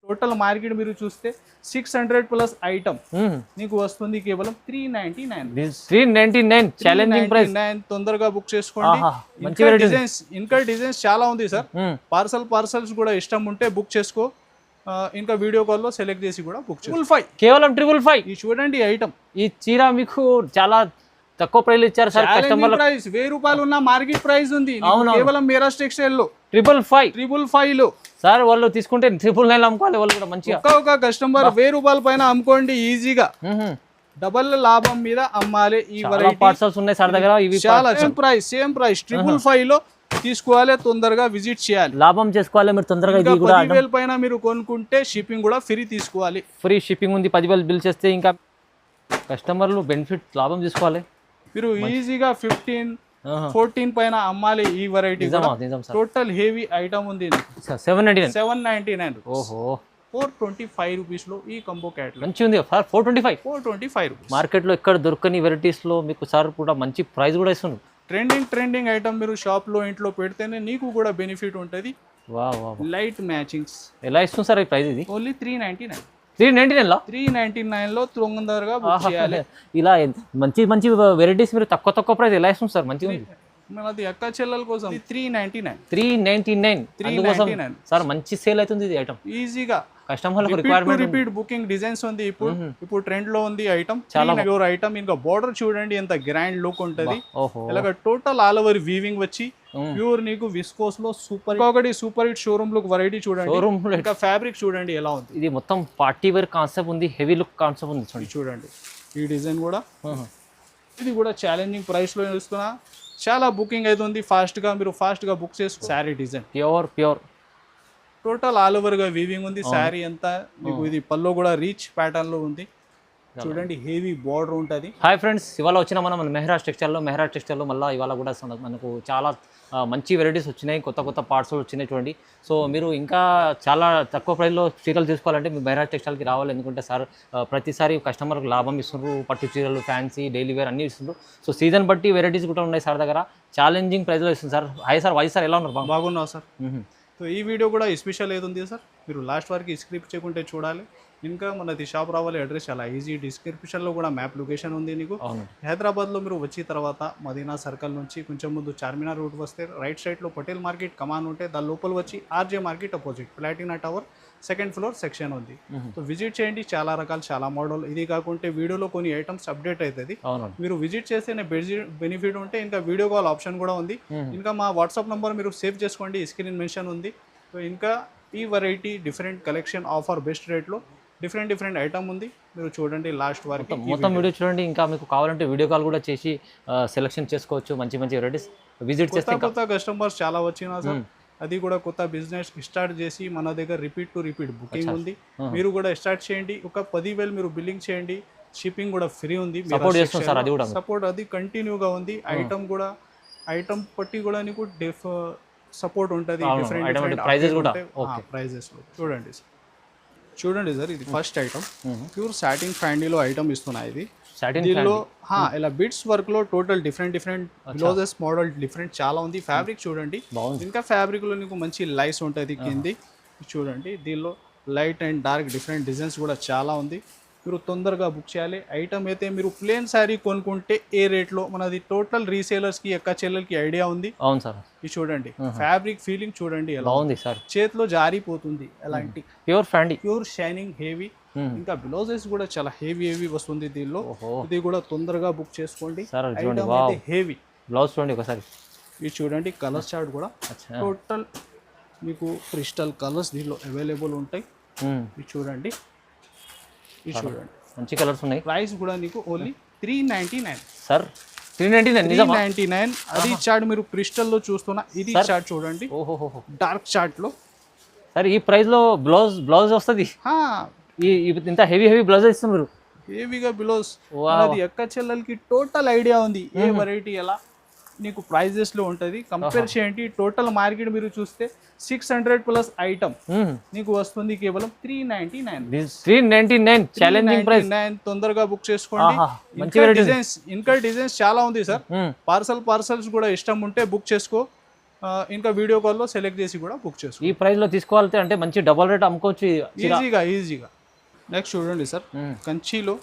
Total market మీరు చూస్తే 600 plus item నీకు వస్తుంది కేవలం 399. 399 ఛాలెంజింగ్ ప్రైస్. తొందరగా బుక్ చేసుకోండి. ఇంకా డిజైన్స్ చాలా ఉంది సార్. పార్సల్స్ కూడా ఇష్టం ఉంటే బుక్ చేసుకో. ఇంకా వీడియో కాల్ లో సెలెక్ట్ చేసి కూడా బుక్ చేసుకో. 555 కేవలం 555. ఈ చూడండి ఐటమ్. ఈ చీర మీకు చాలా తక్కువ ప్రైస్ ఇచ్చారు సార్. కస్టమర్ ప్రైస్ 1000 రూపాయలు ఉన్న మార్కెట్ ప్రైస్ ఉంది కేవలం మీరాజ్ టెక్స్టైల్ లో 555 లో. సార్ వాళ్ళు తీసుకుంటే 999 అమ్ముకోవాలి వాళ్ళు కూడా మంచిగా. ఒక కస్టమర్ 1000 రూపాయల పైన అమ్ముకోండి ఈజీగా. డబల్ లాభం మీద అమ్మాలి. ఈ వెరైటీ పార్సల్స్ ఉన్నాయి సార్ దగ్గర. ఇవి చాలా సేమ్ ప్రైస్ 555 లో తీసుకోవాలి. తొందరగా విజిట్ చేయాలి, లాభం చేసుకోవాలి మీరు తొందరగా. ఇది కూడా 10,000 పైన మీరు కొనుక్కుంటే షిప్పింగ్ కూడా ఫ్రీ తీసుకోవాలి. ఫ్రీ షిప్పింగ్ ఉంది. 10,000 బిల్ చేస్తే ఇంకా కస్టమర్లు బెనిఫిట్ లాభం తీసుకోవాలి. మీరు ఈజీగా 15-14 పైన అమ్మాలి. ఈ వెరైటీ టోటల్ హెవీ ఐటమ్ ఉంది 799. ఓహో 425 రూపీస్ లో ఈ కంబో క్యాట్ మంచి ఉంది. 425 మార్కెట్ లో ఎక్కడ దొరకని వెరైటీస్ లో మీకు సార్ కూడా మంచి ప్రైస్ కూడా ఇస్తుంది. ట్రెండింగ్ ఐటమ్ మీరు షాప్ లో ఇంట్లో పెడితేనే నీకు కూడా బెనిఫిట్ ఉంటుంది. లైట్ మ్యాచింగ్స్ ఎలా ఇస్తుంది సార్ ఈ ప్రైస్? ఇది ఓన్లీ 399. 399 లో తొందరగా బుక్ చేయాలి. ఇలా మంచి వెరైటీస్ మీరు తక్కువ ప్రైస్ ఎలా ఇస్తుంది సార్? మంచిగా ఉంది. మనది అక్క చెల్లెల కోసం 399 సార్. మంచి సేల్ అవుతుంది ఇది ఐటమ్ ఈజీగా. కస్టమర్లకు రిక్వైర్మెంట్ రిపీట్ బుకింగ్ డిజైన్స్ ఉంది. ఇప్పుడు ట్రెండ్ లో ఉంది ఐటమ్. చాలా ఐటమ్. ఇంకా బోర్డర్ చూడండి ఎంత గ్రాండ్ లుక్ ఉంటది. ఇలాగ టోటల్ ఆల్ ఓవర్ వీవింగ్ వచ్చి ప్యూర్ నీకు విస్కోస్ లో super hit showroom look variety చూడండి. ఇంకా ఫ్యాబ్రిక్ చూడండి ఎలా ఉంది. ఇది మొత్తం పార్టీ వేర్ కాన్సెప్ట్ ఉంది. హెవీ లుక్ కాన్సెప్ట్ ఉంది. చూడండి ఈ డిజైన్ కూడా. ఇది కూడా ఛాలెంజింగ్ ప్రైస్ లో ఇస్తున్నా. చాలా బుకింగ్ అవుతుంది. మీరు ఫాస్ట్ గా బుక్ చేసుకో. Sari design pure total all over గా వీవింగ్ ఉంది. శారీ అంతా మీకు ఇది పల్లో కూడా రీచ్ ప్యాటర్న్ లో ఉంది. చూడండి హెవీ బార్డర్ ఉంటుంది. హాయ్ ఫ్రెండ్స్, ఇవాళ వచ్చిన మనం మెహరాజ్ టెక్స్టైల్లో మళ్ళీ ఇవాళ కూడా మనకు చాలా మంచి వెరైటీస్ వచ్చినాయి. కొత్త పార్ట్స్ వచ్చినాయి చూడండి. సో మీరు ఇంకా చాలా తక్కువ ప్రైస్లో చీరలు తీసుకోవాలంటే మీ మెహరాజ్ టెక్స్టైల్కి రావాలి. ఎందుకంటే సార్ ప్రతిసారి కస్టమర్కి లాభం ఇస్తున్నారు. పట్టు చీరలు, ఫ్యాన్సీ, డైలీ వేర్ అన్నీ ఇస్తున్నారు. సో సీజన్ బట్టి వెరైటీస్ కూడా ఉన్నాయి సార్ దగ్గర. ఛాలెంజింగ్ ప్రైస్లో ఇస్తుంది సార్. హాయ్ సార్, వైస్ సార్ ఎలా ఉన్నారు? బాగున్నావు సార్. సో ఈ వీడియో కూడా స్పెషల్ ఏది సార్, మీరు లాస్ట్ వరకు స్క్రిప్ట్ చేయకుంటే చూడాలి. ఇంకా మనది షాప్ రావాలి. అడ్రస్ చాలా ఈజీ. డిస్క్రిప్షన్లో కూడా మ్యాప్ లొకేషన్ ఉంది నీకు. హైదరాబాద్లో మీరు వచ్చిన తర్వాత మదీనా సర్కిల్ నుంచి కొంచెం ముందు చార్మినార్ రూట్ వస్తే రైట్ సైడ్లో పటేల్ మార్కెట్ కమాన్ ఉంటే దాని లోపల వచ్చి RJ market opposite Platina tower 2nd floor section ఉంది. సో విజిట్ చేయండి. చాలా రకాలు, చాలా మోడల్. ఇది కాకుంటే వీడియోలో కొన్ని ఐటమ్స్ అప్డేట్ అవుతుంది. మీరు విజిట్ చేస్తేనే బెనిఫిట్ ఉంటే ఇంకా వీడియో కాల్ ఆప్షన్ కూడా ఉంది. ఇంకా మా వాట్సాప్ నెంబర్ మీరు సేవ్ చేసుకోండి. స్క్రీన్ మెన్షన్ ఉంది. సో ఇంకా ఈ variety different collection offer best రేట్లో డిఫరెంట్ ఐటమ్ ఉంది. మీరు చూడండి లాస్ట్ వరకు మొత్తం వీడియో చూడండి. ఇంకా మీకు కావాలంటే వీడియో కాల్ కూడా చేసి సెలెక్షన్ చేసుకోవచ్చు. మంచి వెరైటీస్ విజిట్ చేస్తే కొత్త కస్టమర్స్ చాలా వచ్చినా సార్. అది కూడా కొత్త బిజినెస్ స్టార్ట్ చేసి మన దగ్గర రిపీట్ బుకింగ్ ఉంది. మీరు కూడా స్టార్ట్ చేయండి. ఒక 10,000 మీరు బిల్లింగ్ చేయండి. షిప్పింగ్ కూడా ఫ్రీ ఉంది. సపోర్ట్ అది కంటిన్యూగా ఉంది. ఐటమ్ పట్టి కూడా నీకు సపోర్ట్ ఉంటుంది. డిఫరెంట్ ప్రైజెస్ చూడండి సార్. ఇది ఫస్ట్ ఐటమ్ ప్యూర్ సాటిన్ ఫ్యాండీలో ఐటమ్ ఇస్తున్నాయి. ఇది దీనిలో ఇలా బిట్స్ వర్క్ లో total different blouses model different చాలా ఉంది. ఫ్యాబ్రిక్ చూడండి. ఇంకా ఫ్యాబ్రిక్ లో నీకు మంచి లైస్ ఉంటుంది కింది. చూడండి దీనిలో light and dark different designs కూడా చాలా ఉంది. మీరు తొందరగా బుక్ చేయాలి. ఐటమ్ అయితే మీరు ప్లేన్ శారీ కొనుక్కుంటే ఏ రేట్లో మనది టోటల్ రీసేలర్స్ కి అక్క చెల్లెలకి ఐడియా ఉంది. అవును సార్. ఇది చూడండి ఫ్యాబ్రిక్ ఫీలింగ్ చూడండి ఎలా ఉంది సార్. చేతిలో జారిపోతుంది. ఎలాంటి ప్యూర్ షైనింగ్ హెవీ. ఇంకా బ్లౌజెస్ కూడా చాలా హెవీ వస్తుంది దీనిలో. ఇది కూడా తొందరగా బుక్ చేసుకోండి. హెవీ బ్లౌజ్ చూడండి ఒకసారి. ఇది చూడండి కలర్ చార్ట్ కూడా టోటల్ మీకు క్రిస్టల్ కలర్స్ దీనిలో అవైలబుల్ ఉంటాయి. ఇది చూడండి మంచి కలర్స్ ఉన్నాయి. ప్రైస్ కూడా నీకు ఓన్లీ 399 సార్. 399 అది చార్ట్ మీరు క్రిస్టల్ లో చూస్తున్నా. ఇది చార్ట్ చూడండి డార్క్ చార్ట్ లో. సార్ ఈ ప్రైస్ లో బ్లౌజ్ వస్తుంది. ఇంత హెవీ బ్లౌజ్ ఇస్తుంది మీరు. హెవీగా బ్లౌజ్ ఎక్క చెల్లెలకి టోటల్ ఐడియా ఉంది. ఏ వెరైటీ ఎలా నీకు ప్రైజెస్ లో ఉంటది. కంపేర్ చేయండి. టోటల్ మార్కెట్ మీరు చూస్తే 600 ప్లస్ ఐటమ్ నీకు వస్తుంది కేవలం 399 ఛాలెంజింగ్ ప్రైస్. తొందరగా బుక్ చేసుకోండి. ఇంకా డిజైన్స్ చాలా ఉంది సార్. పార్సల్స్ కూడా ఇష్టం ఉంటే బుక్ చేసుకో. ఇంకా వీడియో కాల్లో సెలెక్ట్ చేసి కూడా బుక్ చేసుకో ఈ ప్రైస్లో తీసుకోవాలంటే అంటే మంచి డబల్ రేట్ అమ్ముకోవచ్చు ఈజీగా. నెక్స్ట్ చూడండి సార్, కంచిలో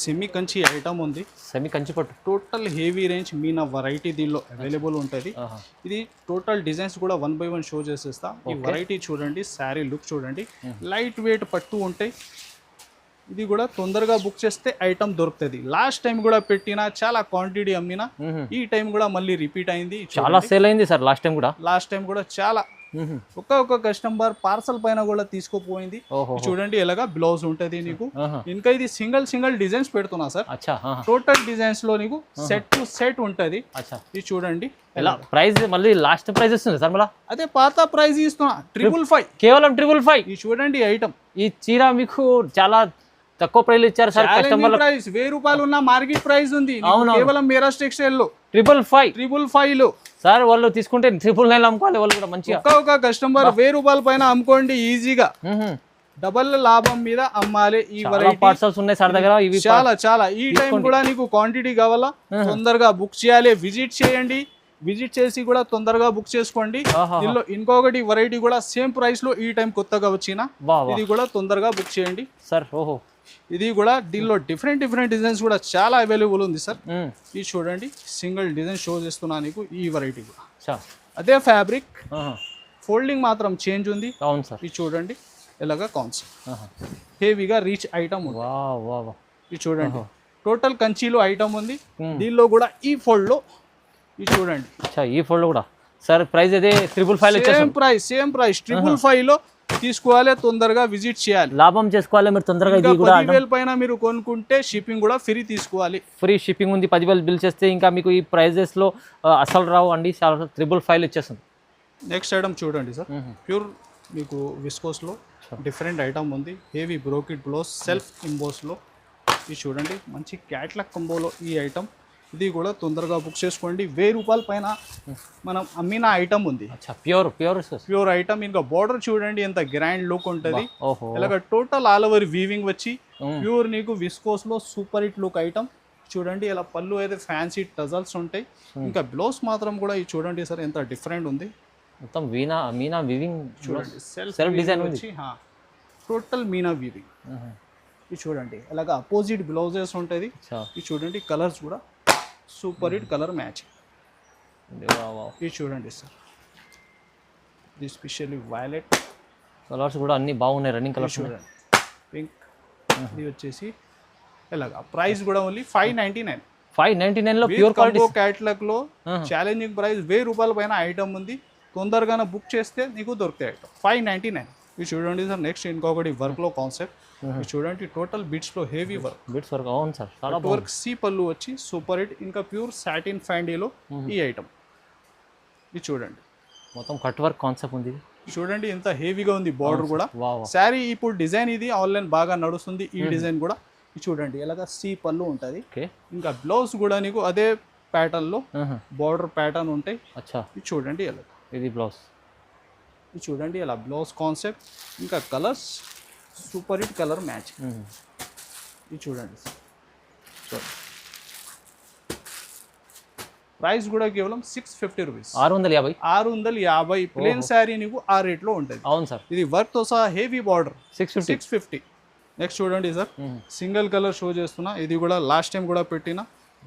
సెమీ కంచి ఐటమ్ ఉంది. సెమీ కంచి పట్టు total heavy range Meena variety దీనిలో అవైలబుల్ ఉంటుంది. ఇది టోటల్ డిజైన్స్ కూడా 1 by 1 షో చేసేస్తా. ఈ వెరైటీ చూడండి, శారీ లుక్ చూడండి, లైట్ వెయిట్ పట్టు ఉంటాయి. ఇది కూడా తొందరగా బుక్ చేస్తే ఐటమ్ దొరుకుతుంది. లాస్ట్ టైం కూడా పెట్టినా చాలా క్వాంటిటీ అమ్మినా, ఈ టైం కూడా మళ్ళీ రిపీట్ అయింది. చాలా సేల్ అయింది సార్ లాస్ట్ టైం కూడా చాలా. ఒక్క కస్టమర్ పార్సల్ పైన కూడా తీసుకుపోయింది. చూడండి ఎలాగా బ్లౌజ్ ఉంటది నీకు. ఇంకా ఇది సింగిల్ డిజైన్స్ పెడుతున్నా సార్. టోటల్ డిజైన్స్ లో నీకు సెట్ టు సెట్ ఉంటది. ఇది చూడండి ఎలా ప్రైస్ మళ్ళీ లాస్ట్ ప్రైస్ ఇస్తుంది సార్. మళ్ళీ అదే పాత ప్రైస్ ఇస్తున్నా 555, కేవలం 555. ఇది చూడండి ఐటమ్. ఈ చీర మీకు చాలా తక్కువ ప్రైస్ ఇచ్చారు సార్. కస్టమర్ ప్రైస్ 1000 రూపాయలు ఉన్న మార్కెట్ ప్రైస్ ఉంది. కేవలం మెహరాజ్ టెక్స్టైల్ లో 555 లో సార్. వాళ్ళు తీసుకుంటే 999 అమ్ముకోవాలి వాళ్ళు కూడా మంచిగా. ఒక్క కస్టమర్ 1000 రూపాయల పైన అమ్ముకోండి ఈజీగా. డబల్ లాభం మీద అమ్మాలి. ఈ వెరైటీ పార్సల్స్ ఉన్నాయి సార్ దగ్గర. ఇవి చాలా ఈ టైం కూడా నీకు క్వాంటిటీ కావాలా, తొందరగా బుక్ చేయాలి. విజిట్ చేయండి, విజిట్ చేసి కూడా తొందరగా బుక్ చేసుకోండి. దీనిలో ఇంకొకటి వెరైటీ కూడా సేమ్ ప్రైస్ లో ఈ టైం కొత్తగా వచ్చిన, ఇది కూడా తొందరగా బుక్ చేయండి సార్. ఇది కూడా దీనిలో డిఫరెంట్ డిజైన్స్ కూడా చాలా అవైలబుల్ ఉంది సార్. ఇది చూడండి, సింగిల్ డిజైన్ షో చేస్తున్నా నీకు. ఈ వెరైటీ కూడా అదే ఫ్యాబ్రిక్, ఫోల్డింగ్ మాత్రం చేంజ్ ఉంది. అవును సార్. ఇది చూడండి ఎలాగా కాన్సెప్ట్, హెవీగా రీచ్ ఐటమ్ ఉంది. ఇది చూడండి టోటల్ కంచిలో ఐటమ్ ఉంది. దీనిలో కూడా ఈ ఫోల్డ్ లో ఇది చూడండి. ఈ ఫోల్డ్ కూడా సార్ ప్రైస్ అదే 555. సేమ్ ప్రైస్ 555 లో తీసుకోవాలి. తొందరగా విజిట్ చేయాలి, లాభం చేసుకోవాలి మీరు తొందరగా. ఇది కూడా 10,000 పైన మీరు కొనుక్కుంటే షిప్పింగ్ కూడా ఫ్రీ తీసుకోవాలి. ఫ్రీ షిప్పింగ్ ఉంది. 10,000 బిల్ చేస్తే ఇంకా మీకు ఈ ప్రైజెస్ లో అసలు రావు అండి. 555 ఇచ్చేస్తుంది. నెక్స్ట్ ఐటమ్ చూడండి సార్, ప్యూర్ మీకు విస్కోస్ లో డిఫరెంట్ ఐటమ్ ఉంది. హెవీ బ్రోకెట్ బ్లౌజ్, సెల్ఫ్ ఇంబోస్ లో. ఇది చూడండి మంచి క్యాట్లాగ్ కంబోలో ఈ ఐటమ్. ఇది కూడా తొందరగా బుక్ చేసుకోండి. 1000 రూపాయల పైన మనం అమ్మిన ఐటమ్ ఉంది. Pure item. ఇంకా బార్డర్ చూడండి ఎంత గ్రాండ్ లుక్ ఉంటుంది. ఇలాగ టోటల్ ఆల్ ఓవర్ వీవింగ్ వచ్చి ప్యూర్ నీకు విస్కోస్ లో సూపర్ హిట్ లుక్ ఐటమ్. చూడండి ఇలా పళ్ళు అయితే ఫ్యాన్సీ టజల్స్ ఉంటాయి. ఇంకా బ్లౌజ్ మాత్రం కూడా ఇది చూడండి సార్ ఎంత డిఫరెంట్ ఉంది. మొత్తం మీనా వీవింగ్ చూడండి, సెల్ఫ్ డిజైన్ వచ్చి టోటల్ మీనా వీవింగ్. ఇది చూడండి ఇలాగ అపోజిట్ బ్లౌజెస్ ఉంటుంది. ఇది చూడండి కలర్స్ కూడా సూపర్ హిట్ కలర్ మ్యాచ్. ఇది చూడండి సార్, ఇది స్పెషల్లీ వైలెట్ కలర్స్ కూడా అన్ని బాగున్నాయి. రన్నింగ్ కలర్స్ చూడండి, పింక్. ఇది వచ్చేసి ఇలాగా ప్రైస్ కూడా ఓన్లీ 599 లో ప్యూర్ క్వాలిటీ క్యాటలాగ్ లో ఛాలెంజింగ్ ప్రైస్ 1000 రూపాయల పైన ఐటమ్ ఉంది. తొందరగానే బుక్ చేస్తే నీకు దొరుకుతాయి ఐటమ్ 599. ఇది చూడండి సార్. నెక్స్ట్ ఇంకొకటి వర్క్ లో కాన్సెప్ట్. ఇది చూడండి టోటల్ బిట్స్ లో హెవీ వర్క్. అవును సార్, చాలా వర్క్. సి పళ్ళు వచ్చి సూపర్ హిట్. ఇంకా ప్యూర్ సాటిన్ ఫ్యాండీలో ఈ ఐటమ్. ఇది చూడండి మొత్తం కట్ వర్క్ కాన్సెప్ట్ ఉంది. చూడండి ఎంత హెవీగా ఉంది. బార్డర్ కూడా శారీ ఇప్పుడు డిజైన్ ఇది ఆన్లైన్ బాగా నడుస్తుంది. ఈ డిజైన్ కూడా ఇది చూడండి ఎలాగా సి పళ్ళు ఉంటుంది. ఇంకా బ్లౌజ్ కూడా నీకు అదే ప్యాటర్న్ లో బార్డర్ ప్యాటర్న్ ఉంటాయి. ఇది చూడండి ఎలా ఇది బ్లౌజ్. ఇది చూడండి ఇలా బ్లౌజ్ కాన్సెప్ట్. ఇంకా colours super hit colour match. ఇది చూడండి ప్రైస్ కూడా కేవలం 650 రూపీస్. 650 ప్లేన్ శారీ నీకు ఆ రేట్ లో ఉంటుంది. అవును సార్. ఇది వర్క్ తో సహా హెవీ బార్డర్ 650. నెక్స్ట్ చూడండి సార్, సింగిల్ కలర్ షో చేస్తున్నా. ఇది కూడా లాస్ట్ టైం కూడా పెట్టిన,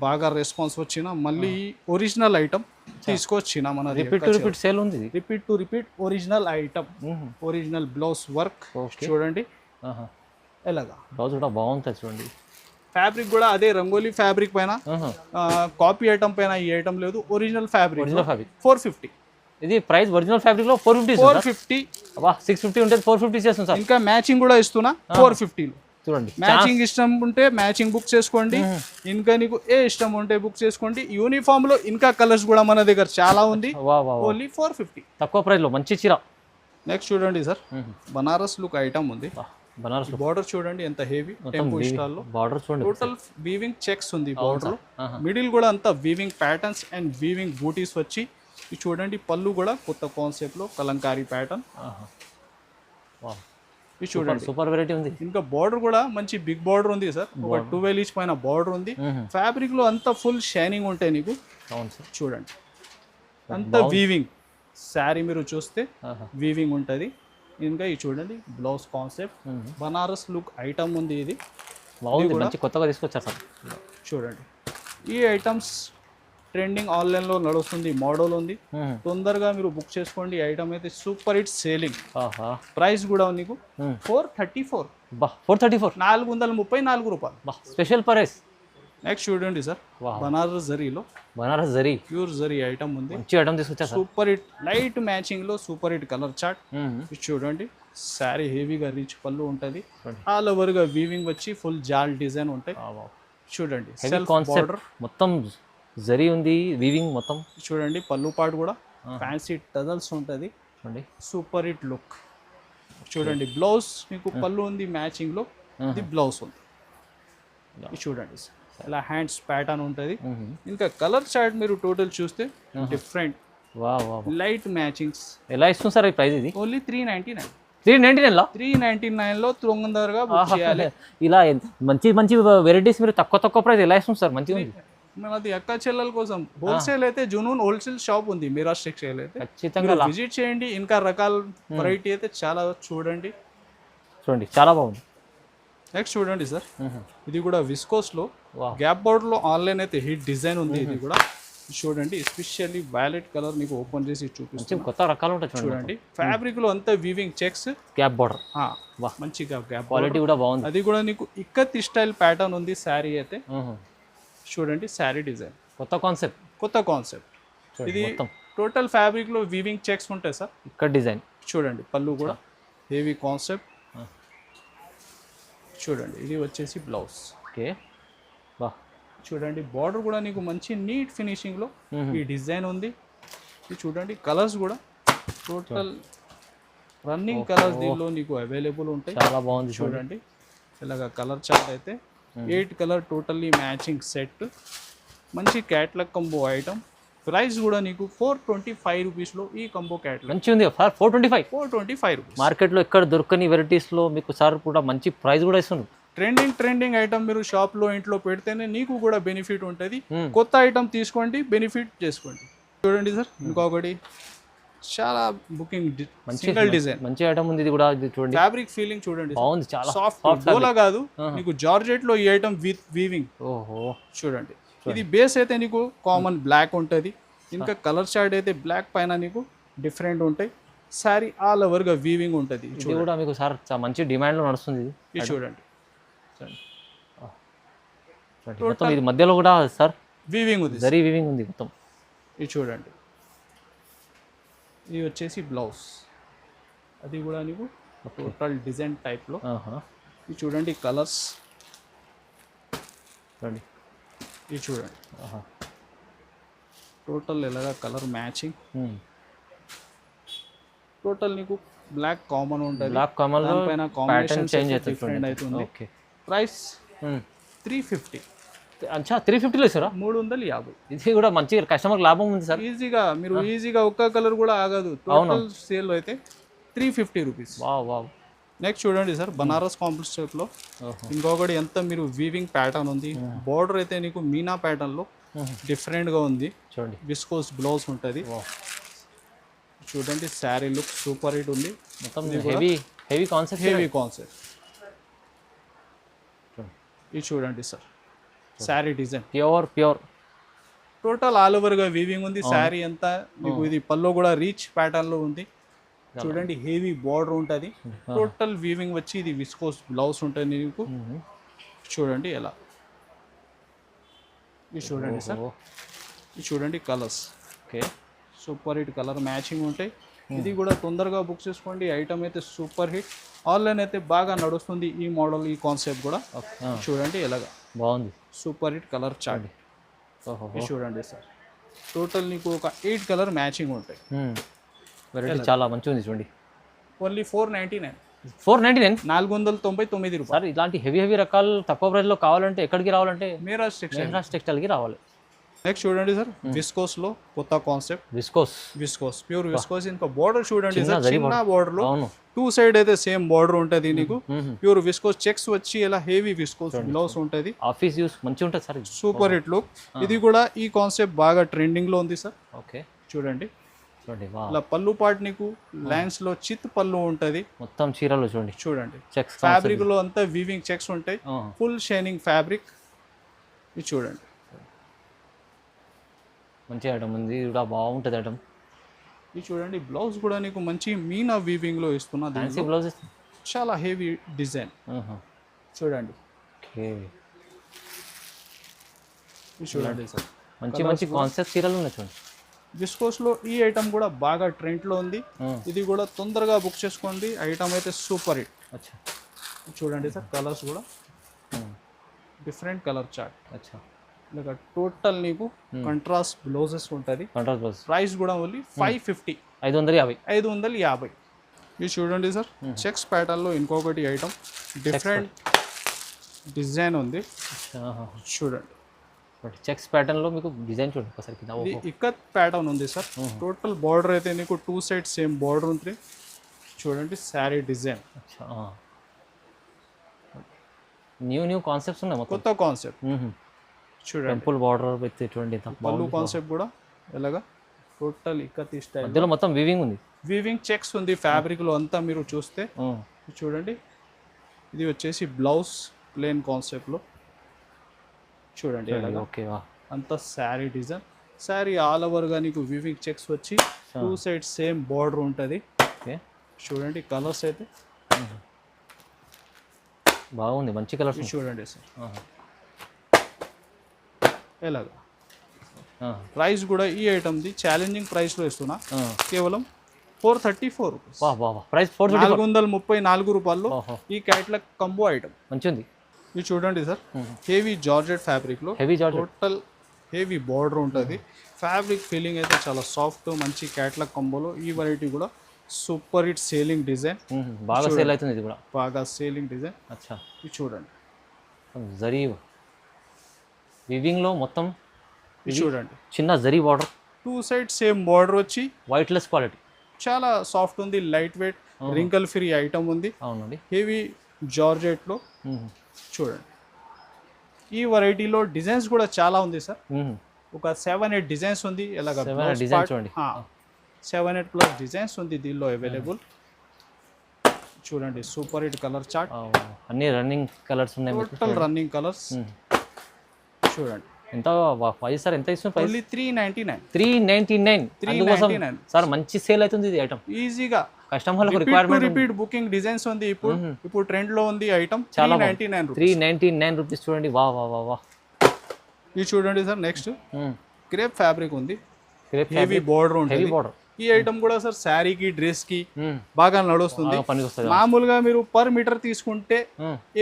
బాగా రెస్పాన్స్ వచ్చిన, మళ్ళీ ఒరిజినల్ ఐటమ్ తీసుకొచ్చిన. మన రిపీట్ సేల్ ఉంది. Repeat original item, original blouse work. చూడండి ఎలాగా బ్లౌజ్ కూడా బాగుంటుంది. చూడండి ఫ్యాబ్రిక్ కూడా అదే రంగోలీ ఫ్యాబ్రిక్ పైన, కాపీ ఐటమ్ పైన ఈ ఐటమ్ లేదు. Original fabric 450. ఇది ప్రైస్ ఒరిజినల్ ఫ్యాబ్రిక్ లో 450. 650 ఉంటుంది, 450 చేస్తుంది సార్. ఇంకా మ్యాచింగ్ కూడా ఇస్తున్నా 450 లో. చూడండి మ్యాచింగ్ ఇష్టం ఉంటే మ్యాచింగ్ బుక్ చేసుకోండి. ఇంకా నీకు ఏ ఇష్టం ఉంటే బుక్ చేసుకోండి. యూనిఫామ్ లో ఇంకా కలర్స్ కూడా మన దగ్గర చాలా ఉంది. ఓన్లీ 450 తక్కువ ప్రైస్ లో మంచి చీర. నెక్స్ట్ చూడండి సార్, బనారస్ లుక్ ఐటమ్ ఉంది. బనారస్ బార్డర్ చూడండి ఎంత హెవీ టెంపో స్టైల్ లో. బార్డర్ చూడండి టోటల్ వీవింగ్ చెక్స్ ఉంది బార్డర్ లో. మిడిల్ కూడా అంతా వీవింగ్ ప్యాటర్న్స్ అండ్ వీవింగ్ బూటీస్ వచ్చి. ఇది చూడండి పళ్ళు కూడా కొత్త కాన్సెప్ట్ లో కలంకారీ ప్యాటర్న్. ఇది చూడండి సూపర్ వెరైటీ ఉంది. ఇంకా బార్డర్ కూడా మంచి బిగ్ బార్డర్ ఉంది సార్. ఒక 12 ఇంచ్ పైన బార్డర్ ఉంది. ఫ్యాబ్రిక్ లో అంతా ఫుల్ షైనింగ్ ఉంటాయి నీకు. అవును సార్. చూడండి అంతా వీవింగ్ శారీ మీరు చూస్తే వీవింగ్ ఉంటుంది. ఇంకా ఇది చూడండి blouse concept Banaras look item ఉంది. ఇది బాగుంది, మంచి కొత్తగా తీసుకొచ్చారు సార్. చూడండి ఈ ఐటమ్స్ ట్రెండింగ్ ఆన్లైన్లో నడుస్తుంది, మోడల్ ఉంది. తొందరగా మీరు బుక్ చేసుకోండి. ఈ ఐటమ్ అయితే సూపర్ హిట్ సేలింగ్. ప్రైస్ కూడా నీకు 434. 434, 434 రూపాయలు స్పెషల్ ప్రైస్. నెక్స్ట్ చూడండి సార్, బనారస్ జరీలో బనారస్ జరీ ప్యూర్ జరీ ఐటమ్ ఉంది. మంచి ఐటమ్ తీసుకొచ్చారు. సూపర్ హిట్ లైట్ మ్యాచింగ్ లో సూపర్ హిట్ కలర్ చార్ట్. ఇది చూడండి శారీ హెవీగా రిచ్ పళ్ళు ఉంటుంది. ఆల్ ఓవర్ గా వీవింగ్ వచ్చి ఫుల్ జాల్ డిజైన్ ఉంటాయి. చూడండి కాన్సెప్ట్ మొత్తం జరీ ఉంది, వీవింగ్ మొత్తం. చూడండి పళ్ళు పాటు కూడా ఫ్యాన్సీ టజల్స్ ఉంటుంది. Super hit look. చూడండి బ్లౌజ్ మీకు పళ్ళు ఉంది మ్యాచింగ్ లో, ఇది బ్లౌజ్ ఉంది. ఇది చూడండి ఇలా హ్యాండ్స్ ప్యాటర్న్ ఉంటుంది. ఇంకా కలర్ చార్ట్ మీరు టోటల్ చూస్తే డిఫరెంట్ లైట్ మ్యాచింగ్స్. ఎలా ఇస్తుంది సార్ ఈ ప్రైస్? ఇది ఓన్లీ 399. 399 లో తొందరగా బుక్ చేయాలి. ఇలా మంచి మంచి వెరైటీస్ మీరు తక్కువ ప్రైస్ ఎలా ఇస్తుంది సార్? మంచిగా ఉంది. మనది అక్క చెల్లెల కోసం హోల్సేల్ అయితే జునూన్ హోల్సేల్ షాప్ ఉంది మిరాజ్ టెక్స్టైల్ అయితే, ఖచ్చితంగా విజిట్ చేయండి. ఇంకా రకాల వెరైటీ అయితే చాలా చూడండి. చాలా బాగుంది. నెక్స్ట్ చూడండి సార్, ఇది కూడా విస్కోస్ లో గ్యాప్ బోర్డర్ లో ఆన్లైన్ అయితే హిట్ డిజైన్ ఉంది. ఇది కూడా చూడండి ఎస్పెషల్లీ వైలెట్ కలర్ మీకు ఓపెన్ చేసి చూపిస్తాను. కొత్త రకాలు ఉంటాయి చూడండి. ఫ్యాబ్రిక్ లో అంతా వీవింగ్ చెక్స్, గ్యాప్ బోర్డర్ మంచిగా గ్యాప్ క్వాలిటీ కూడా బాగుంది. అది కూడా నీకు ఇక్కత్ స్టైల్ ప్యాటర్న్ ఉంది శారీ అయితే. చూడండి శారీ డిజైన్ కొత్త కాన్సెప్ట్. ఇది టోటల్ ఫ్యాబ్రిక్ లో వీవింగ్ చెక్స్ ఉంటాయి సార్. ఇక్కడ డిజైన్ చూడండి పళ్ళు కూడా హెవీ కాన్సెప్ట్. చూడండి ఇది వచ్చేసి బ్లౌజ్. ఓకే చూడండి బార్డర్ కూడా నీకు మంచి నీట్ ఫినిషింగ్ లో ఈ డిజైన్ ఉంది. ఇది చూడండి కలర్స్ కూడా టోటల్ రన్నింగ్ కలర్స్ దీనిలో నీకు అవైలబుల్ ఉంటాయి. చాలా బాగుంది. చూడండి ఇలాగా కలర్ చార్ట్ అయితే 8 కలర్ టోటల్లీ మ్యాచింగ్ సెట్. మంచి క్యాట్లాగ్ కంబో ఐటమ్. ప్రైస్ కూడా నీకు 425 రూపీస్లో ఈ కంబో క్యాట్లాగ్ మంచి ఉంది. 425 రూపీస్. మార్కెట్లో ఎక్కడ దొరకని వెరైటీస్లో మీకు సార్ కూడా మంచి ప్రైస్ కూడా ఇస్తుంది. ట్రెండింగ్ ఐటమ్ మీరు షాప్లో ఇంట్లో పెడితేనే నీకు కూడా బెనిఫిట్ ఉంటుంది. కొత్త ఐటమ్ తీసుకోండి, బెనిఫిట్ చేసుకోండి. చూడండి సార్ ఇంకొకటి చాలా బుకింగ్ సింగిల్ డిజైన్ మంచి ఐటమ్ ఉంది. ఇది కూడా చూడండి ఫ్యాబ్రిక్ ఫీలింగ్ చూడండి బాగుంది. చాలా సాఫ్ట్ డోలా కాదు నీకు జార్జెట్ లో ఈ ఐటమ్ విత్ వీవింగ్. చూడండి ఇది బేస్ అయితే నీకు కామన్ బ్లాక్ ఉంటుంది. ఇంకా కలర్ చార్ట్ అయితే బ్లాక్ పైన నీకు డిఫరెంట్ ఉంటాయి. సారీ ఆల్ ఓవర్ గా వీవింగ్ ఉంటుంది. ఇది కూడా మీకు సార్ మంచి డిమాండ్ లో నడుస్తుంది. ఇది చూడండి మొత్తం ఇది మధ్యలో కూడా సార్ వీవింగ్ ఉంది, జరీ వీవింగ్ ఉంది మొత్తం. ఇది చూడండి ఇది వచ్చేసి బ్లౌజ్. అది కూడా నీకు టోటల్ డిజైన్ టైప్ లో. ఇది చూడండి కలర్స్ చూడండి. ఇది చూడండి టోటల్ ఎలాగా కలర్ మ్యాచింగ్. టోటల్ నీకు బ్లాక్ కామన్ ఉంటుంది. బ్లాక్ కామన్ లో పైన కాంబినేషన్ చేంజ్ డిఫరెంట్ అవుతుంది. ప్రైస్ 350. అచ్చా 350లో ఇస్తారా? 350. ఇది కూడా మంచి కస్టమర్ లాభం ఉంది సార్. ఈజీగా మీరు ఈజీగా ఒక్క కలర్ కూడా ఆగదు. టోటల్ సేల్ అయితే 350 రూపీస్. నెక్స్ట్ చూడండి సార్ బనారస్ కాంప్లెక్స్ టైప్ లో ఇంకొకటి ఎంత మీరు వీవింగ్ ప్యాటర్న్ ఉంది. బార్డర్ అయితే నీకు మీనా ప్యాటర్న్ లో డిఫరెంట్ గా ఉంది. చూడండి విస్కోస్ బ్లౌజ్ ఉంటుంది. చూడండి శారీ లుక్ సూపర్ హిట్ ఉంది. మొత్తం హెవీ కాన్సెప్ట్. ఇది చూడండి sir sari design pure total all over గా వీవింగ్ ఉంది. శారీ అంతా మీకు ఇది పల్లో కూడా రీచ్ ప్యాటర్న్ లో ఉంది. చూడండి హెవీ బార్డర్ ఉంటుంది. టోటల్ వీవింగ్ వచ్చి ఇది విస్కోస్ బ్లౌజ్ ఉంటుంది నీకు. చూడండి ఎలా ఇది చూడండి సార్. ఇది చూడండి colours. Okay super hit colour matching ఉంటాయి. ఇది కూడా తొందరగా బుక్ చేసుకోండి. ఐటమ్ అయితే సూపర్ హిట్. ఆన్లైన్ అయితే బాగా నడుస్తుంది ఈ మోడల్ ఈ కాన్సెప్ట్ కూడా. చూడండి ఎలాగా బాగుంది. Super hit colour chart. చూడండి సార్ టోటల్ నీకు ఒక 8 కలర్ మ్యాచింగ్ ఉంటాయి. వెరైటీ చాలా మంచిగా ఉంది. చూడండి ఓన్లీ 499. 499 రూపాయలు. సార్ ఇలాంటి హెవీ రకాలు తక్కువ ప్రైస్లో కావాలంటే ఎక్కడికి రావాలంటే మిరాజ్ టెక్స్టైల్కి రావాలి. నెక్స్ట్ చూడండి సార్ విస్కోస్ లో కొత్త కాన్సెప్ట్. Viscose pure viscose. ఇంకా బార్డర్ చూడండి సార్ చిన్న బార్డర్ లో 2 సైడ్ అయితే సేమ్ బార్డర్ ఉంటుంది నీకు. ప్యూర్ విస్కోస్ చెక్స్ వచ్చి ఇలా హెవీ విస్కోస్ బ్లౌజ్ ఉంటుంది. ఆఫీస్ యూస్ మంచిగా ఉంటుంది సార్. Super hit look. ఇది కూడా ఈ కాన్సెప్ట్ బాగా ట్రెండింగ్ లో ఉంది సార్. ఓకే చూడండి చూడండి వా ఇలా పళ్ళు పాటు నీకు లైన్స్ లో చిత్ పళ్ళు ఉంటది మొత్తం చీరలు చూడండి చూడండి చెక్స్ ఫ్యాబ్రిక్ లో అంతా వీవింగ్ చెక్స్ ఉంటాయి ఫుల్ షైనింగ్ ఫ్యాబ్రిక్ ఇది చూడండి మంచి ఐటమ్ ఉంది ఇది కూడా బాగుంటుంది ఐటమ్ ఇది చూడండి బ్లౌజ్ కూడా నీకు మంచి మీనా వీవింగ్ లో ఇస్తున్నా ఫ్యాన్సీ బ్లౌజ్ చాలా హెవీ డిజైన్ చూడండి ఓకే ఇది చూడండి సార్ మంచి మంచి కాన్సెప్ట్ చీరలు ఉన్నాయి చూడండి విస్కోస్ లో ఈ ఐటమ్ కూడా బాగా ట్రెండ్ లో ఉంది ఇది కూడా తొందరగా బుక్ చేసుకోండి ఐటమ్ అయితే సూపర్ హిట్ అచ్చా చూడండి సార్ కలర్స్ కూడా డిఫరెంట్ కలర్ చార్ట్ అచ్చా ఇలాగ టోటల్ నీకు కంట్రాస్ట్ బ్లౌజెస్ ఉంటుంది కాంట్రాస్ట్ బ్లౌజ్ ప్రైస్ కూడా ఓన్లీ 550 550 550 ఇది చూడండి సార్ చెక్స్ ప్యాటర్న్ లో ఇంకొకటి ఐటమ్ డిఫరెంట్ డిజైన్ ఉంది చూడండి చెక్స్ ప్యాటర్న్ లో మీకు డిజైన్ చూడండి ఒకసారి కింద ఇది ఇక్కత్ ప్యాటర్న్ ఉంది సార్ టోటల్ బార్డర్ అయితే నీకు 2 సైడ్ సేమ్ బార్డర్ ఉంది చూడండి శారీ డిజైన్ న్యూ కాన్సెప్ట్స్ ఉన్నాయి మొత్తం కొత్త కాన్సెప్ట్ చూడండి టెంపుల్ బార్డర్ విత్ చూడండి పళ్ళు కాన్సెప్ట్ కూడా ఎలాగా టోటల్ ఇక్కత్ స్టైల్ మధ్యలో మొత్తం వీవింగ్ ఉంది వీవింగ్ చెక్స్ ఉంది ఫ్యాబ్రిక్ లో అంతా మీరు చూస్తే చూడండి ఇది వచ్చేసి బ్లౌజ్ ప్లేన్ కాన్సెప్ట్ లో చూడండి ఓకే వా అంతా sari design sari all over గా నీకు వీవింగ్ చెక్స్ వచ్చి 2 సైడ్ సేమ్ బార్డర్ ఉంటుంది ఓకే చూడండి కలర్స్ అయితే బాగుంది మంచి కలర్స్ చూడండి సార్ ఎలాగా ప్రైస్ కూడా ఈ ఐటమ్ది ఛాలెంజింగ్ ప్రైస్ లో ఇస్తున్నా కేవలం 434 రూపీస్ వా వా ప్రైస్ 434 రూపాయల్లో ఈ క్యాట్లాగ్ కంబో ఐటమ్ మంచిది ఇది చూడండి సార్ హెవీ జార్జెట్ ఫ్యాబ్రిక్ లో heavy georgette total heavy border ఉంటుంది ఫ్యాబ్రిక్ ఫీలింగ్ అయితే చాలా సాఫ్ట్ మంచి క్యాట్లాగ్ కంబోలో ఈ వెరైటీ కూడా సూపర్ హిట్ సేలింగ్ డిజైన్ బాగా సేల్ అవుతుంది ఇది కూడా బాగా సేలింగ్ డిజైన్ అచ్చా ఇది చూడండి జరీ వివింగ్ లో మొత్తం ఇది చూడండి చిన్న zari border 2 side same border వచ్చి వైట్ లెస్ క్వాలిటీ చాలా సాఫ్ట్ ఉంది light weight wrinkle free item ఉంది అవునండి హెవీ జార్జెట్ లో చూడండి ఈ వెరైటీలో డిజైన్స్ కూడా చాలా ఉంది సార్ ఒక 7-8 డిజైన్స్ ఉంది ఎలాగ 7-8 ప్లస్ డిజైన్స్ ఉంది దీనిలో అవైలబుల్ చూడండి సూపర్ హిట్ కలర్ చార్ట్ అన్ని రన్నింగ్ కలర్స్ ఉన్నాయి టోటల్ రన్నింగ్ కలర్స్ చూడండి ఎంత ప్రైస్ సార్ ఎంత ఇస్తుంది ఓన్లీ 399 399 సార్ మంచి సేల్ అవుతుంది ఇది ఐటమ్ ఈజీగా కస్టమర్లకు రిక్వైర్మెంట్ రిపీట్ బుకింగ్ డిజైన్స్ ఉంది ఇప్పుడు ట్రెండ్ లో ఉంది ఐటమ్ 399 రూపీస్ చూడండి వా వా వా వా ఇది చూడండి సార్ నెక్స్ట్ క్రేప్ ఫ్యాబ్రిక్ ఉంది హెవీ బార్డర్ ఉంటుంది ఈ ఐటమ్ కూడా సార్ శారీకి డ్రెస్ కి బాగా నడుస్తుంది మామూలుగా మీరు పర్ మీటర్ తీసుకుంటే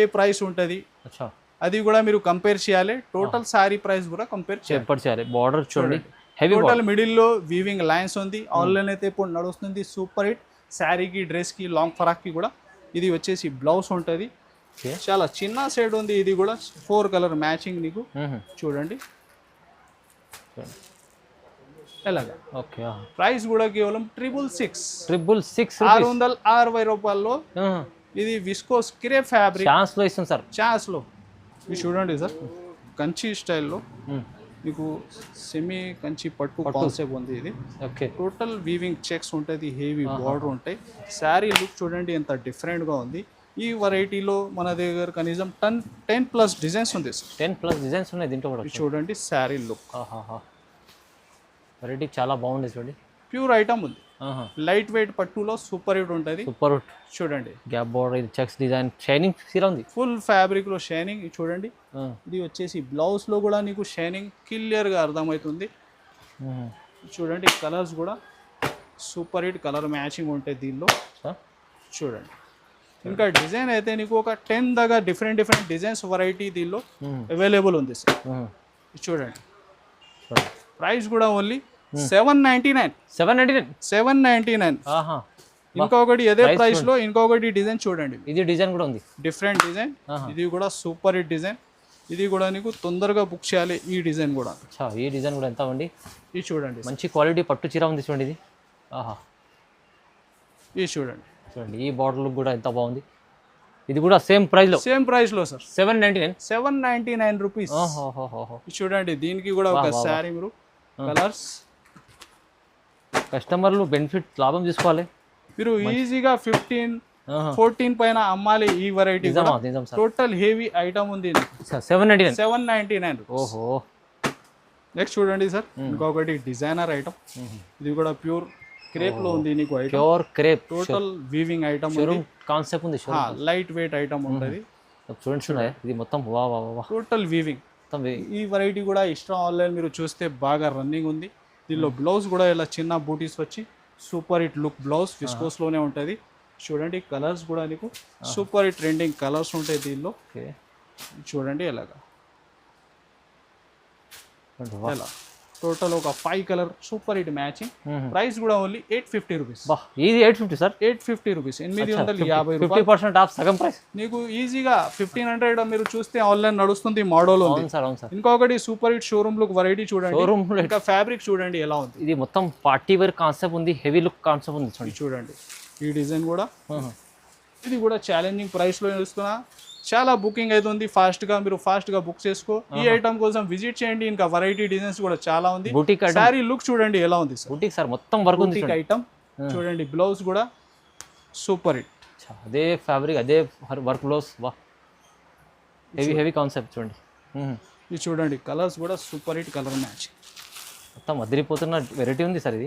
ఏ ప్రైస్ ఉంటది అది కూడా మీరు కంపేర్ చేయాలి టోటల్ సారీ ప్రైస్ కూడా కంపేర్ చేయాలి బార్డర్ చూడండి హెవీ టోటల్ మిడిల్ లో వీవింగ్ లైన్స్ ఉంది ఆన్లైన్ అయితే ఇప్పుడు నడుస్తుంది సూపర్ హిట్ శారీకి డ్రెస్ కి లాంగ్ ఫ్రాక్ కి కూడా ఇది వచ్చేసి బ్లౌజ్ ఉంటుంది చాలా చిన్న షేడ్ ఉంది ఇది కూడా 4 కలర్ మ్యాచింగ్ నీకు చూడండి ఎలాగా ఓకే ప్రైస్ కూడా కేవలం 666 660 రూపాయల్లో ఇది విస్కోస్ క్రేప్ ఫ్యాబ్రిక్ ఛాన్స్ లో ఇస్తుంది సార్ ఛాన్స్ లో ఇది చూడండి సార్ కంచి స్టైల్లో మీకు సెమీ కంచి పట్టు కాన్సెప్ట్ ఉంది ఇది ఓకే టోటల్ వీవింగ్ చెక్స్ ఉంటుంది హెవీ బార్డర్ ఉంటాయి శారీ లుక్ చూడండి ఎంత డిఫరెంట్గా ఉంది ఈ వెరైటీలో మన దగ్గర కనీసం 10 ప్లస్ డిజైన్స్ ఉంది 10 ప్లస్ డిజైన్స్ ఉన్నాయి దీంట్లో కూడా చూడండి శారీ లుక్ వెరైటీ చాలా బాగుంది చూడండి ప్యూర్ ఐటమ్ ఉంది లైట్ వెయిట్ పట్టులో సూపర్ హిట్ ఉంటుంది సూపర్ హిట్ చూడండి గ్యాప్ బార్డర్ ఇది చెక్స్ డిజైన్ షైనింగ్ సీరా ఉంది ఫుల్ ఫ్యాబ్రిక్ లో షైనింగ్ చూడండి ఇది వచ్చేసి బ్లౌజ్ లో కూడా నీకు షైనింగ్ క్లియర్ గా అర్థమవుతుంది చూడండి కలర్స్ కూడా సూపర్ హిట్ కలర్ మ్యాచింగ్ ఉంటాయి దీనిలో చూడండి ఇంకా డిజైన్ అయితే నీకు ఒక 10 దాకా డిఫరెంట్ డిజైన్స్ వెరైటీ దీనిలో అవైలబుల్ ఉంది సార్ చూడండి ప్రైస్ కూడా ఓన్లీ 799 ఇంకొకటి అదే ప్రైస్ లో ఇంకొకటి డిజైన్ చూడండి ఇది డిజైన్ కూడా ఉంది డిఫరెంట్ డిజైన్ ఇది కూడా సూపర్ హిట్ డిజైన్ ఇది కూడా నీకు తొందరగా బుక్ చేయాలి ఈ డిజైన్ కూడా ఈ డిజైన్ కూడా ఎంత ఉంది ఇది చూడండి మంచి క్వాలిటీ పట్టు చీర ఉంది చూడండి ఇది ఇది చూడండి ఈ బార్డర్ లుక్ కూడా ఎంత బాగుంది ఇది కూడా సేమ్ ప్రైస్ లో సార్ 799 రూపీస్ చూడండి దీనికి కూడా ఒక శారీ మీరు కలర్స్ కస్టమర్లు బెనిఫిట్ లాభం తీసుకోవాలి. మీరు ఈజీగా 14 పైన అమ్మాలి ఈ వెరైటీ. నిజం సార్. టోటల్ హెవీ ఐటమ్ ఉంది. 799. ఓహో. నెక్స్ట్ చూడండి సార్, ఇంకొకటి డిజైనర్ ఐటమ్. ఇది కూడా ప్యూర్ క్రేప్ లో ఉంది నీకు item. Pure crepe. Total weaving item ఉంది. కాన్సెప్ట్ ఉంది. లైట్ వెయిట్ ఐటమ్ ఉంటుంది. చూడండి ఇది మొత్తం వా వా వా. Total weaving. ఈ వెరైటీ కూడా ఇష్టం ఆన్లైన్ మీరు చూస్తే బాగా రన్నింగ్ ఉంది. దీనిలో బ్లౌజ్ కూడా ఇలా చిన్న బూటీస్ వచ్చి super hit look blouse viscose లోనే ఉంటుంది. చూడండి కలర్స్ కూడా నీకు సూపర్ హిట్ ట్రెండింగ్ కలర్స్ ఉంటాయి దీనిలో. చూడండి ఎలాగా ఎలా టోటల్ ఒక 5 colour super hit matching. Price కూడా ఓన్లీ 850 రూపీస్. ఇది 850 సార్. 850 రూపీస్. 850 రూపాయలు. 50% ఆఫ్ సగం ప్రైస్. నీకు ఈజీగా 1500 మీరు చూస్తే ఆన్లైన్ నడుస్తుంది మోడల్ ఉంది. అవును సార్. ఇంకొకటి super hit showroom look variety చూడండి. ఇంకా ఫ్యాబ్రిక్ చూడండి ఎలా ఉంది. ఇది మొత్తం పార్టీ వేర్ కాన్సెప్ట్ ఉంది. హెవీ లుక్ కాన్సెప్ట్ ఉంది. చూడండి ఈ డిజైన్ కూడా. ఇది కూడా ఛాలెంజింగ్ ప్రైస్ లో ఇస్తున్నా. చాలా బుకింగ్ అవుతుంది. ఫాస్ట్గా మీరు ఫాస్ట్గా బుక్ చేసుకో. ఈ ఐటమ్ కోసం విజిట్ చేయండి. ఇంకా వెరైటీ డిజైన్స్ కూడా చాలా ఉంది. సారీ లుక్ చూడండి ఎలా ఉంది సార్. బుటీక్ సార్ మొత్తం వర్క్ ఉంది. ఐటమ్ చూడండి. బ్లౌజ్ కూడా సూపర్ హిట్. అదే ఫ్యాబ్రిక్ అదే వర్క్ బ్లౌజ్. వా హెవీ కాన్సెప్ట్ చూడండి. ఇది చూడండి కలర్స్ కూడా సూపర్ హిట్ కలర్ మ్యాచ్. మొత్తం అదిరిపోతున్న వెరైటీ ఉంది సార్.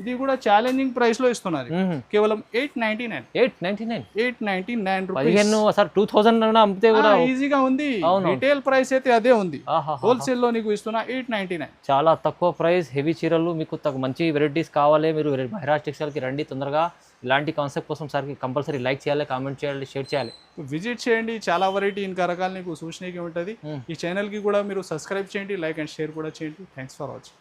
ఇది కూడా ఛాలెంజింగ్ ప్రైస్ లో ఇస్తున్నారు. కేవలం 899 రూపీస్. సార్ 2000 అమ్మితే కూడా ఈజీగా ఉంది. రిటైల్ ప్రైస్ అయితే అదే ఉంది. హోల్సేల్ లో నీకు ఇస్తున్నా 899. చాలా తక్కువ ప్రైస్. హెవీ చీరలు మీకు మంచి వెరైటీస్ కావాలి. మీరు మహిరాజ్ టెక్స్టైల్ కి రండి తొందరగా. ఇలాంటి కాన్సెప్ట్ కోసం సార్కి కంపల్సరీ లైక్ చేయాలి, కామెంట్ చేయాలి, షేర్ చేయాలి, విజిట్ చేయండి. చాలా వెరైటీ ఇంకా రకాలు నీకు సూచనకి ఉంటుంది. ఈ ఛానల్ కి కూడా మీరు సబ్స్క్రైబ్ చేయండి, లైక్ అండ్ షేర్ కూడా చేయండి. Thanks for watching.